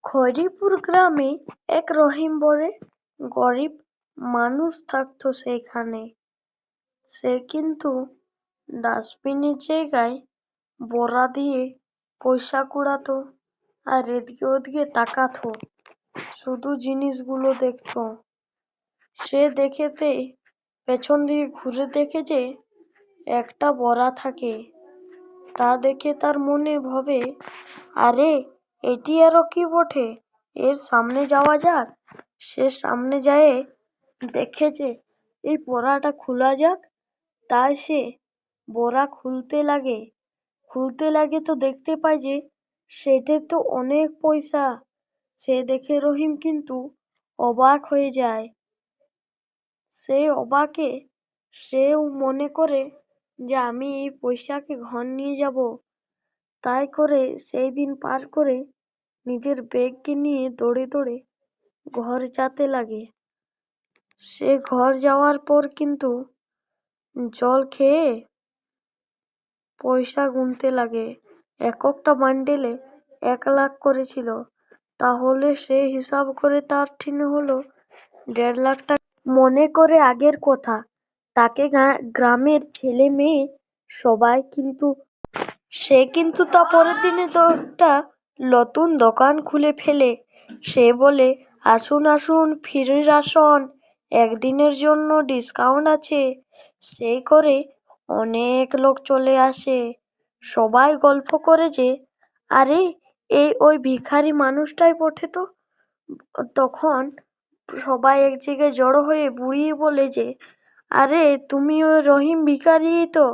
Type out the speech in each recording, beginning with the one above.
হরিপুর গ্রামে এক রহিম বলে গরিব মানুষ থাকতো সেখানে। সে কিন্তু ডাস্টবিনের জায়গায় বড়া দিয়ে পয়সা কুড়াতো, আর এদিকে ওদিকে তাকাতো, শুধু জিনিসগুলো দেখতো। সে দেখেতে পেছন দিকে ঘুরে দেখে যে একটা বড়া থাকে। তা দেখে তার মনে ভাবে, আরে এটি আরো কি বটে, এর সামনে যাওয়া যাক। সে সামনে যায়, দেখে যে এই বড়াটা খোলা যাক। তাই সে বড়া খুলতে লাগে তো দেখতে পায় যে সেটা তো অনেক পয়সা। সে দেখে রহিম কিন্তু অবাক হয়ে যায়। সেই অবাকে সেও মনে করে যে আমি এই পয়সাকে ঘর নিয়ে যাব। তাই করে সেই দিন পার করে নিজের ব্যাগকে নিয়ে দৌড়ে দৌড়ে ঘর যেতে লাগে। সে ঘর যাওয়ার পর কিন্তু জল খেয়ে পয়সা গুনতে লাগে। একটা বান্ডেলে 1 লাখ করেছিল, তাহলে সে হিসাব করে তার ঠিক হলো 1.5 লাখ টাকা। মনে করে আগের কথা, তাকে গ্রামের ছেলে মেয়ে সবাই কিন্তু সে কিন্তু তা পরের দিনে তো একটা নতুন দোকান খুলে ফেলে। সে বলে, আসুন আসুন, ফ্রি রাশন, একদিনের জন্য ডিসকাউন্ট আছে। সেই করে অনেক লোক চলে আসে। সবাই গল্প করে যে, আরে ওই ভিখারি মানুষটাই বটে তো। তখন সবাই এক জায়গায় জড়ো হয়ে বুড়ি বলে যে, আরে তুমি ওই রহিম ভিখারি তো।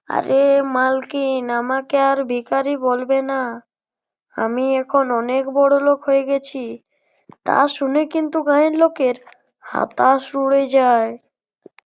আরে মালকিন, আমাকে আর ভিখারি বলবে না, আমি এখন অনেক বড় লোক হয়ে গেছি। তা শুনে কিন্তু গাঁয়ের লোকের হাতাশ উড়ে যায়।